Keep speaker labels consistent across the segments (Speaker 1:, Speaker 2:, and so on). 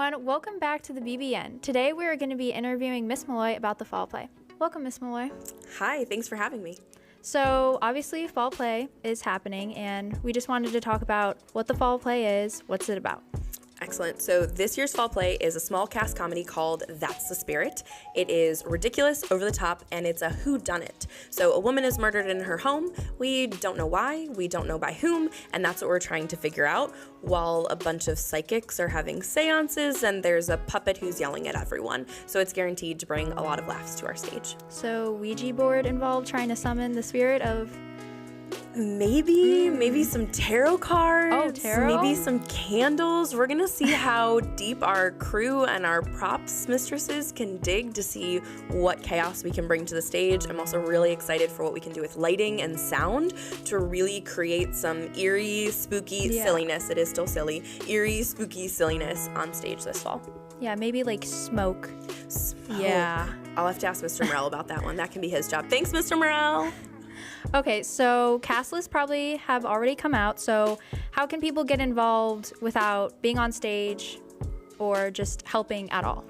Speaker 1: everyone. Welcome back to the BBN. Today we are going to be interviewing Miss Malloy about the fall play. Welcome, Miss Malloy.
Speaker 2: Hi, thanks for having me.
Speaker 1: So obviously fall play is happening, and we just wanted to talk about what the fall play is, what's it about.
Speaker 2: Excellent. So this year's fall play is a small cast comedy called That's the Spirit. It is ridiculous, over the top, and it's a whodunit. So a woman is murdered in her home. We don't know why, we don't know by whom, and that's what we're trying to figure out, while a bunch of psychics are having seances and there's a puppet who's yelling at everyone. So it's guaranteed to bring a lot of laughs to our stage.
Speaker 1: So Ouija board involved, trying to summon the spirit of...
Speaker 2: Maybe some tarot cards.
Speaker 1: Oh, tarot?
Speaker 2: Maybe some candles. We're gonna see how deep our crew and our props mistresses can dig to see what chaos we can bring to the stage. I'm also really excited for what we can do with lighting and sound to really create some eerie, spooky silliness. It is still silly. Eerie, spooky silliness on stage this fall.
Speaker 1: Yeah, maybe like smoke.
Speaker 2: Yeah. I'll have to ask Mr. Morrell about that one. That can be his job. Thanks, Mr. Morrell.
Speaker 1: Okay, so cast lists probably have already come out, so how can people get involved without being on stage or just helping at all?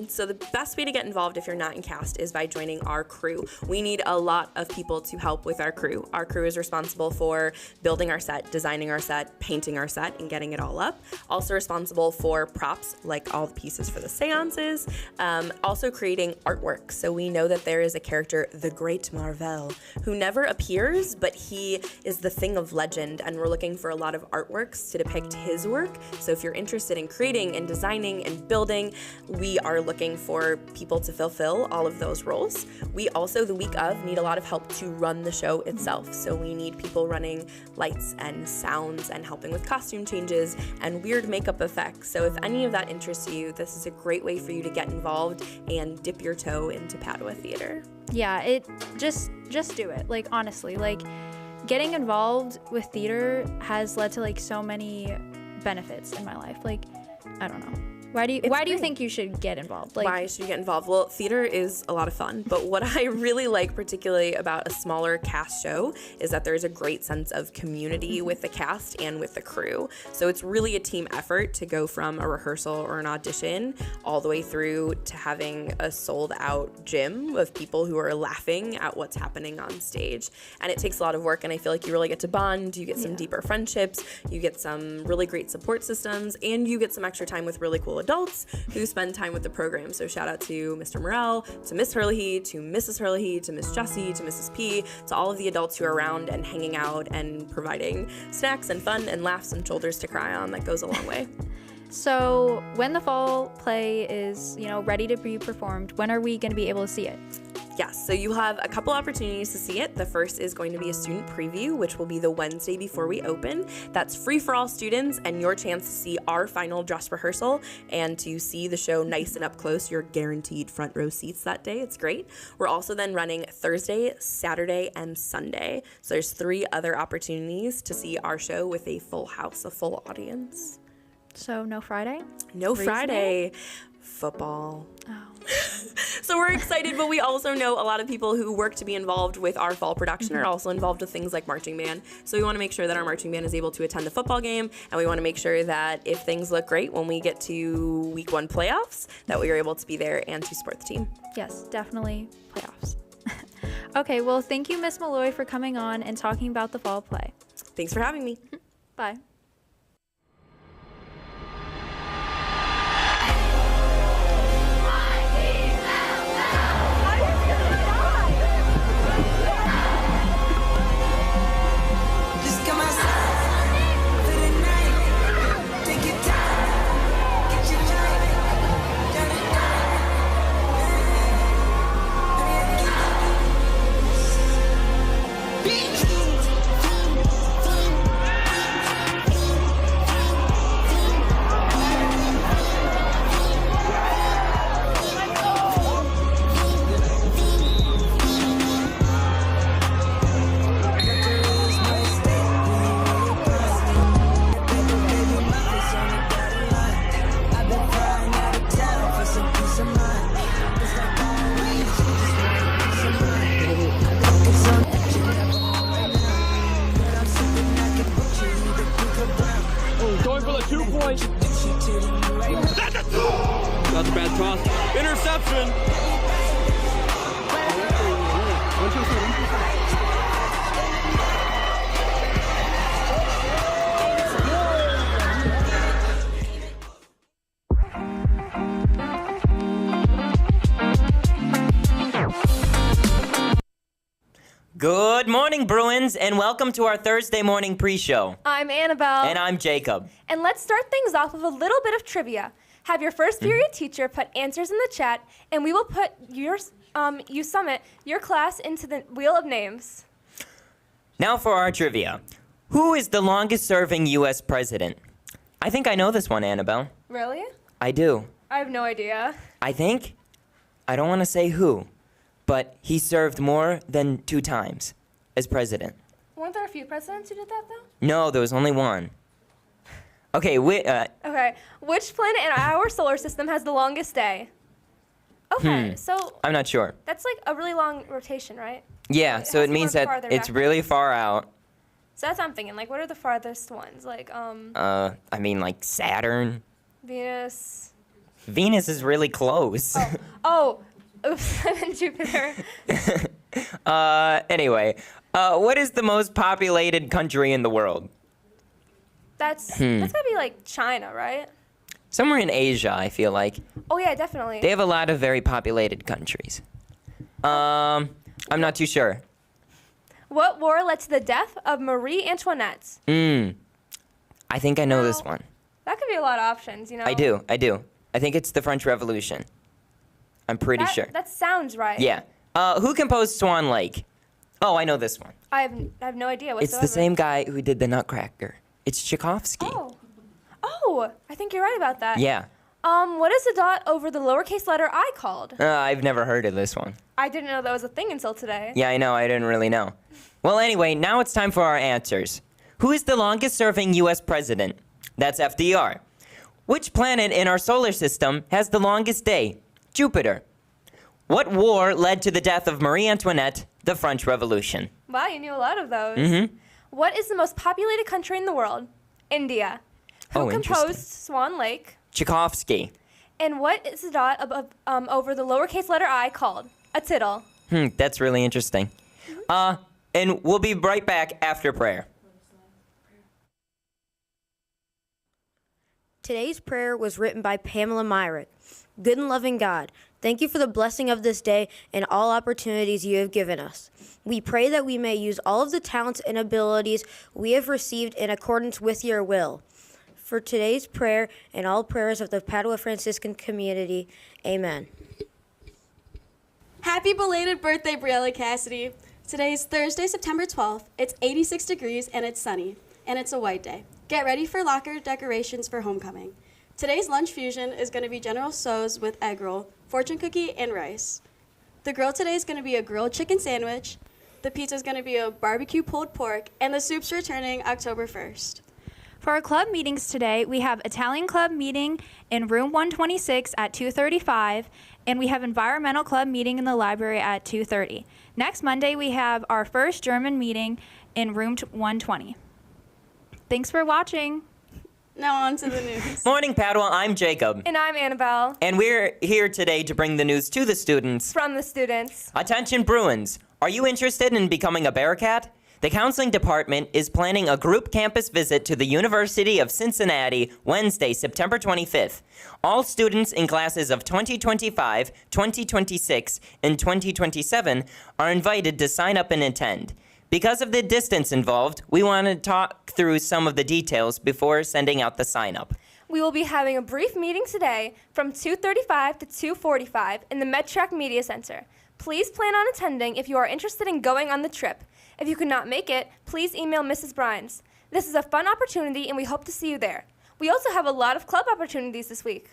Speaker 2: So the best way to get involved if you're not in cast is by joining our crew. We need a lot of people to help with our crew. Our crew is responsible for building our set, designing our set, painting our set, and getting it all up. Also responsible for props, like all the pieces for the seances. Also creating artwork. So we know that there is a character, the Great Marvel, who never appears, but he is the thing of legend, and we're looking for a lot of artworks to depict his work. So if you're interested in creating and designing and building, we are looking for people to fulfill all of those roles. We also, the week of, need a lot of help to run the show itself. So we need people running lights and sounds and helping with costume changes and weird makeup effects. So if any of that interests you, this is a great way for you to get involved and dip your toe into Padua theater.
Speaker 1: Yeah, just do it. Like, honestly, like, getting involved with theater has led to like so many benefits in my life. Like, I don't know. Why do you think you should get involved? Like,
Speaker 2: why should you get involved? Well, theater is a lot of fun, but what I really like particularly about a smaller cast show is that there's a great sense of community with the cast and with the crew. So it's really a team effort to go from a rehearsal or an audition all the way through to having a sold out gym of people who are laughing at what's happening on stage. And it takes a lot of work, and I feel like you really get to bond, you get some deeper friendships, you get some really great support systems, and you get some extra time with really cool adults who spend time with the program. So shout out to Mr. Morrell, to Miss Hurley, to Mrs. Hurley, to Miss Jessie, to Mrs. P, to all of the adults who are around and hanging out and providing snacks and fun and laughs and shoulders to cry on. That goes a long way.
Speaker 1: So when the fall play is, ready to be performed, when are we going to be able to see it?
Speaker 2: Yes, so you have a couple opportunities to see it. The first is going to be a student preview, which will be the Wednesday before we open. That's free for all students and your chance to see our final dress rehearsal and to see the show nice and up close. You're guaranteed front row seats that day. It's great. We're also then running Thursday, Saturday, and Sunday. So there's 3 other opportunities to see our show with a full house, a full audience.
Speaker 1: So no Friday?
Speaker 2: No Friday. Football. Oh. So we're excited, but we also know a lot of people who work to be involved with our fall production are also involved with things like marching band. So we want to make sure that our marching band is able to attend the football game, and we want to make sure that if things look great when we get to week 1 playoffs, that we are able to be there and to support the team.
Speaker 1: Yes, definitely playoffs. Okay, well, thank you, Miss Malloy, for coming on and talking about the fall play.
Speaker 2: Thanks for having me.
Speaker 1: Bye.
Speaker 3: Going for the 2 point. That's a bad toss. Interception.
Speaker 4: Good morning, Bruins, and welcome to our Thursday morning pre-show.
Speaker 5: I'm Annabelle.
Speaker 4: And I'm Jacob.
Speaker 5: And let's start things off with a little bit of trivia. Have your first period teacher put answers in the chat, and we will put your class into the wheel of names.
Speaker 4: Now for our trivia. Who is the longest-serving U.S. president? I think I know this one, Annabelle.
Speaker 5: Really?
Speaker 4: I do.
Speaker 5: I have no idea.
Speaker 4: I don't want to say who, but he served more than 2 times as president.
Speaker 5: Weren't there a few presidents who did that, though?
Speaker 4: No, there was only one. Okay,
Speaker 5: Okay. Which planet in our solar system has the longest day? Okay, so
Speaker 4: I'm not sure.
Speaker 5: that's like a really long rotation, right?
Speaker 4: Yeah, so it means that it's really far out.
Speaker 5: So that's what I'm thinking. Like, what are the farthest ones? Like,
Speaker 4: I mean, like Saturn.
Speaker 5: Venus.
Speaker 4: Venus is really close.
Speaker 5: Oh, oops, I meant Jupiter.
Speaker 4: Anyway, what is the most populated country in the world?
Speaker 5: That's gotta be like China, right?
Speaker 4: Somewhere in Asia, I feel like.
Speaker 5: Oh yeah, definitely.
Speaker 4: They have a lot of very populated countries. I'm not too sure.
Speaker 5: What war led to the death of Marie Antoinette?
Speaker 4: I think I know this one.
Speaker 5: That could be a lot of options, you know?
Speaker 4: I do. I think it's the French Revolution. I'm pretty sure.
Speaker 5: That sounds right.
Speaker 4: Yeah. Who composed Swan Lake? Oh, I know this one.
Speaker 5: I have no idea whatsoever.
Speaker 4: It's the same guy who did the Nutcracker. It's Tchaikovsky.
Speaker 5: Oh, I think you're right about that.
Speaker 4: Yeah.
Speaker 5: What is the dot over the lowercase letter I called?
Speaker 4: I've never heard of this one.
Speaker 5: I didn't know that was a thing until today.
Speaker 4: Yeah, I know. I didn't really know. Well, anyway, now it's time for our answers. Who is the longest-serving U.S. president? That's FDR. Which planet in our solar system has the longest day? Jupiter. What war led to the death of Marie Antoinette, the French Revolution?
Speaker 5: Wow, you knew a lot of those. What is the most populated country in the world? India. Who composed Swan Lake?
Speaker 4: Tchaikovsky.
Speaker 5: And what is the dot over the lowercase letter I called? A tittle.
Speaker 4: That's really interesting. And we'll be right back after prayer.
Speaker 6: Today's prayer was written by Pamela Myrick. Good and loving God, thank you for the blessing of this day and all opportunities you have given us. We pray that we may use all of the talents and abilities we have received in accordance with your will. For today's prayer and all prayers of the Padua Franciscan community, amen.
Speaker 7: Happy belated birthday, Briella Cassidy. Today is Thursday, September 12th. It's 86 degrees and it's sunny, and it's a white day. Get ready for locker decorations for homecoming. Today's lunch fusion is going to be General Tso's with egg roll, fortune cookie, and rice. The grill today is going to be a grilled chicken sandwich. The pizza is going to be a barbecue pulled pork, and the soup's returning October 1st.
Speaker 1: For our club meetings today, we have Italian Club meeting in room 126 at 2:35, and we have Environmental Club meeting in the library at 2:30. Next Monday, we have our first German meeting in room 120. Thanks for watching.
Speaker 7: Now on to the news.
Speaker 4: Morning, Padua. I'm Jacob.
Speaker 5: And I'm Annabelle.
Speaker 4: And we're here today to bring the news to the students.
Speaker 5: From the students.
Speaker 4: Attention, Bruins. Are you interested in becoming a Bearcat? The counseling department is planning a group campus visit to the University of Cincinnati Wednesday, September 25th. All students in classes of 2025, 2026, and 2027 are invited to sign up and attend. Because of the distance involved, we want to talk through some of the details before sending out the sign-up.
Speaker 5: We will be having a brief meeting today from 2:35 to 2:45 in the MedTrack Media Center. Please plan on attending if you are interested in going on the trip. If you could not make it, please email Mrs. Brines. This is a fun opportunity and we hope to see you there. We also have a lot of club opportunities this week.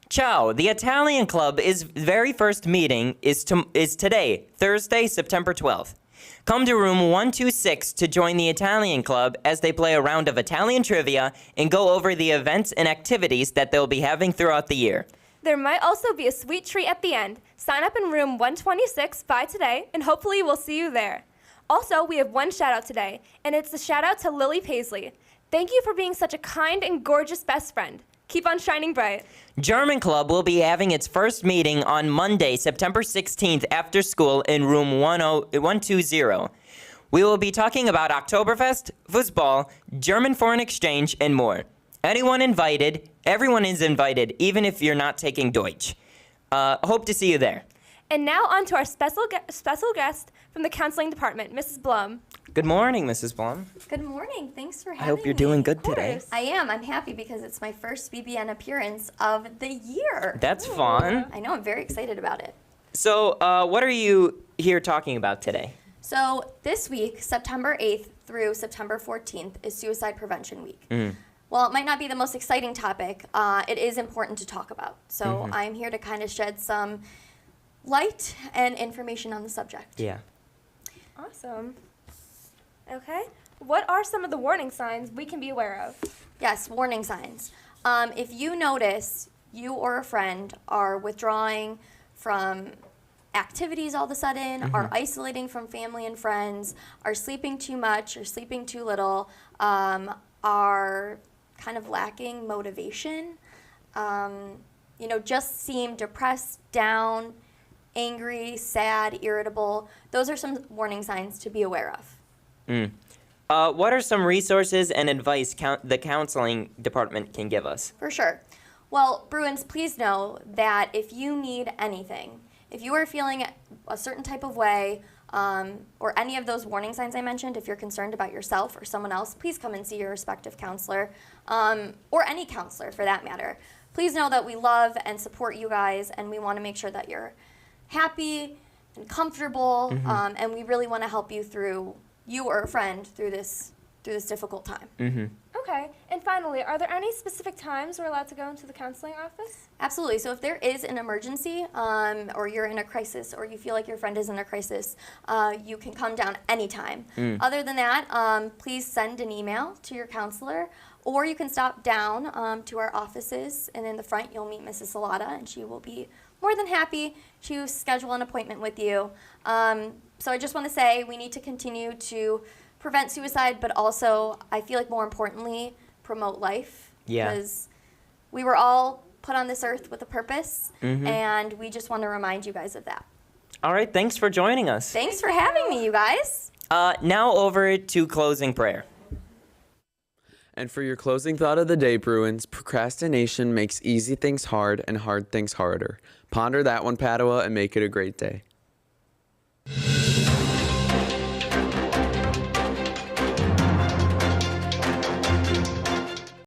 Speaker 4: Ciao, the Italian Club's very first meeting is today, Thursday, September 12th. Come to room 126 to join the Italian Club as they play a round of Italian trivia and go over the events and activities that they'll be having throughout the year.
Speaker 5: There might also be a sweet treat at the end. Sign up in room 126 by today, and hopefully we'll see you there. Also, we have one shout-out today, and it's a shout-out to Lily Paisley. Thank you for being such a kind and gorgeous best friend. Keep on shining bright.
Speaker 4: German Club will be having its first meeting on Monday, September 16th after school in room 120. We will be talking about Oktoberfest, football, German foreign exchange, and more. Everyone is invited, even if you're not taking Deutsch. Hope to see you there.
Speaker 5: And now on to our special guest from the counseling department, Mrs. Blum.
Speaker 4: Good morning, Mrs. Blum.
Speaker 8: Good morning. Thanks for having me.
Speaker 4: I hope you're doing good today.
Speaker 8: I am. I'm happy because it's my first BBN appearance of the year.
Speaker 4: That's fun.
Speaker 8: I know. I'm very excited about it.
Speaker 4: So, what are you here talking about today?
Speaker 8: So this week, September 8th through September 14th, is Suicide Prevention Week. While it might not be the most exciting topic, it is important to talk about. So I'm here to kind of shed some light and information on the subject.
Speaker 4: Yeah.
Speaker 5: Awesome. Okay. What are some of the warning signs we can be aware of?
Speaker 8: Yes, warning signs. If you notice you or a friend are withdrawing from activities all of a sudden, are isolating from family and friends, are sleeping too much or sleeping too little, are kind of lacking motivation, just seem depressed, down, angry, sad, irritable, those are some warning signs to be aware of.
Speaker 4: What are some resources and advice the counseling department can give us?
Speaker 8: For sure. Well, Bruins, please know that if you need anything, if you are feeling a certain type of way, or any of those warning signs I mentioned, if you're concerned about yourself or someone else, please come and see your respective counselor, or any counselor for that matter. Please know that we love and support you guys, and we want to make sure that you're happy and comfortable, and we really want to help you or a friend through this difficult time.
Speaker 5: Okay. And finally, are there any specific times we're allowed to go into the counseling office?
Speaker 8: Absolutely. So if there is an emergency, or you're in a crisis, or you feel like your friend is in a crisis, you can come down anytime. Other than that, please send an email to your counselor, or you can stop down to our offices, and in the front you'll meet Mrs. Salata, and she will be more than happy to schedule an appointment with you. So I just want to say we need to continue to prevent suicide, but also, I feel like more importantly, promote life.
Speaker 4: Yeah.
Speaker 8: Because we were all put on this earth with a purpose, and we just want to remind you guys of that.
Speaker 4: All right, thanks for joining us.
Speaker 8: Thanks for having me, you guys.
Speaker 4: Now over to closing prayer.
Speaker 9: And for your closing thought of the day, Bruins, procrastination makes easy things hard and hard things harder. Ponder that one, Padua, and make it a great day.